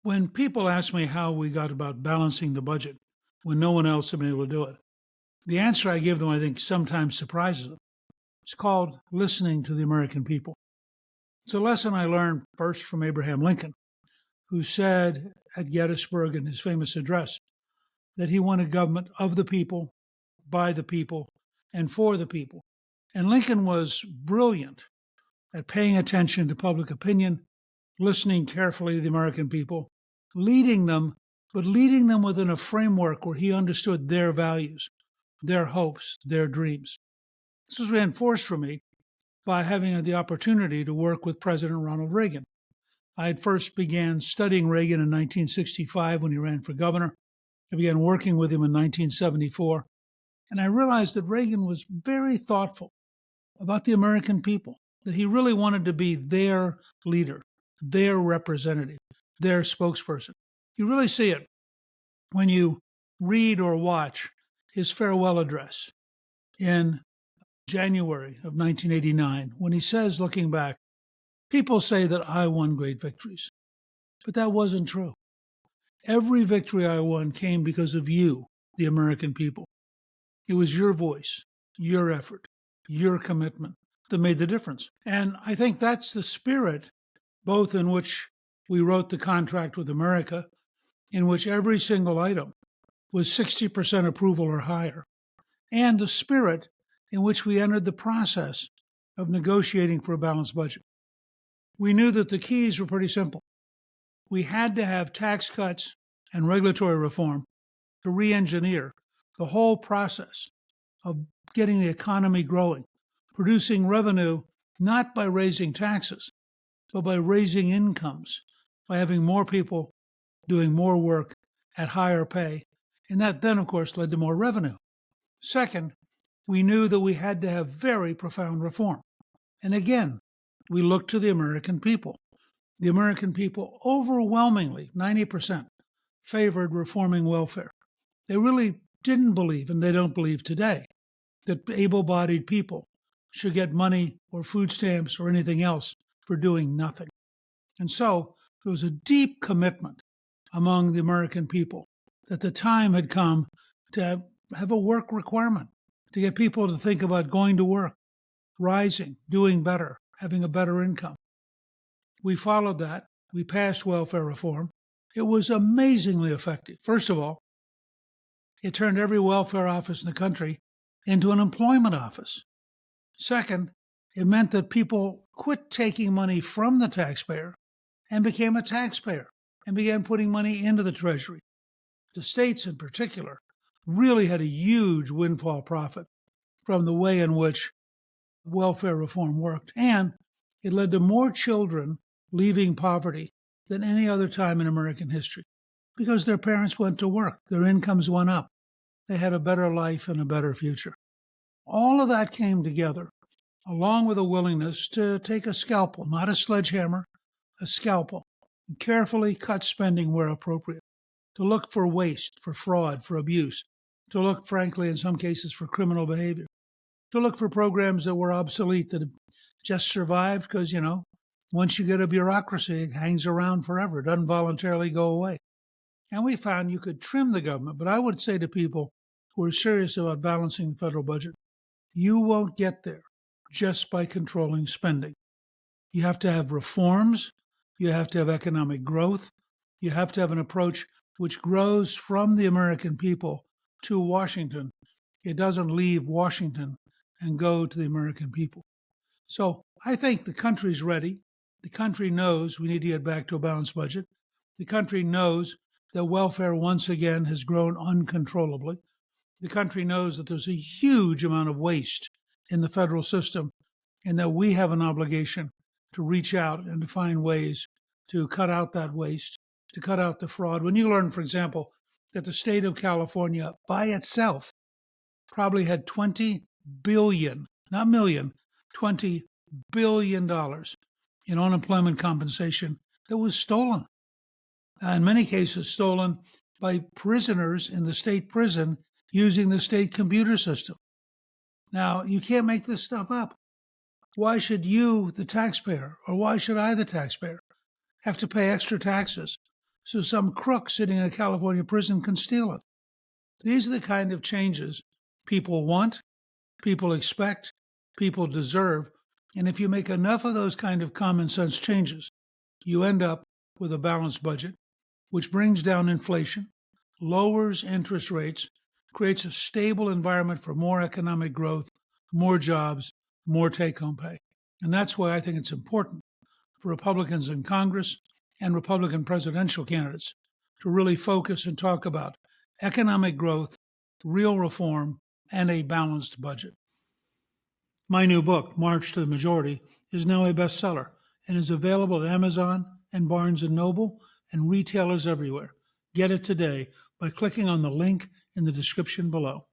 When people ask me how we got about balancing the budget when no one else had been able to do it, the answer I give them, I think, sometimes surprises them. It's called listening to the American people. It's a lesson I learned first from Abraham Lincoln, who said at Gettysburg in his famous address that he wanted government of the people, by the people, and for the people. And Lincoln was brilliant at paying attention to public opinion, listening carefully to the American people, leading them, but leading them within a framework where he understood their values, their hopes, their dreams. This was reinforced for me by having the opportunity to work with President Ronald Reagan. I had first began studying Reagan in 1965 when he ran for governor. I began working with him in 1974, and I realized that Reagan was very thoughtful about the American people, that he really wanted to be their leader, their representative, their spokesperson. You really see it when you read or watch his farewell address in January of 1989, when he says, looking back, people say that I won great victories, but that wasn't true. Every victory I won came because of you, the American people. It was your voice, your effort, your commitment that made the difference. And I think that's the spirit, both in which we wrote the contract with America, in which every single item was 60% approval or higher, and the spirit in which we entered the process of negotiating for a balanced budget. We knew that the keys were pretty simple. We had to have tax cuts and regulatory reform to re-engineer the whole process of getting the economy growing, producing revenue not by raising taxes, but by raising incomes, by having more people doing more work at higher pay. And that then, of course, led to more revenue. Second, we knew that we had to have very profound reform. And again, we looked to the American people. The American people overwhelmingly, 90%, favored reforming welfare. They really didn't believe, and they don't believe today, that able-bodied people should get money or food stamps or anything else for doing nothing. And so there was a deep commitment among the American people that the time had come to have a work requirement, to get people to think about going to work, rising, doing better, having a better income. We followed that. We passed welfare reform. It was amazingly effective. First of all, it turned every welfare office in the country into an employment office. Second, it meant that people quit taking money from the taxpayer and became a taxpayer and began putting money into the Treasury. The states in particular really had a huge windfall profit from the way in which welfare reform worked. And it led to more children leaving poverty than any other time in American history because their parents went to work, their incomes went up, they had a better life and a better future. All of that came together, along with a willingness to take a scalpel, not a sledgehammer, a scalpel, and carefully cut spending where appropriate, to look for waste, for fraud, for abuse, to look, frankly, in some cases, for criminal behavior, to look for programs that were obsolete, that just survived because, once you get a bureaucracy, it hangs around forever. It doesn't voluntarily go away. And we found you could trim the government. But I would say to people who are serious about balancing the federal budget, you won't get there just by controlling spending. You have to have reforms. You have to have economic growth. You have to have an approach which grows from the American people to Washington. It doesn't leave Washington and go to the American people. So I think the country's ready. The country knows we need to get back to a balanced budget. The country knows that welfare once again has grown uncontrollably. The country knows that there's a huge amount of waste in the federal system and that we have an obligation to reach out and to find ways to cut out that waste, to cut out the fraud. When you learn, for example, that the state of California by itself probably had $20 billion, not million, $20 billion in unemployment compensation that was stolen. In many cases, stolen by prisoners in the state prison using the state computer system. Now, you can't make this stuff up. Why should you, the taxpayer, or why should I, the taxpayer, have to pay extra taxes so some crook sitting in a California prison can steal it. These are the kind of changes people want, people expect, people deserve. And if you make enough of those kind of common sense changes, you end up with a balanced budget, which brings down inflation, lowers interest rates, creates a stable environment for more economic growth, more jobs, more take home pay. And that's why I think it's important for Republicans in Congress and Republican presidential candidates to really focus and talk about economic growth, real reform, and a balanced budget. My new book, March to the Majority, is now a bestseller and is available at Amazon and Barnes & Noble and retailers everywhere. Get it today by clicking on the link in the description below.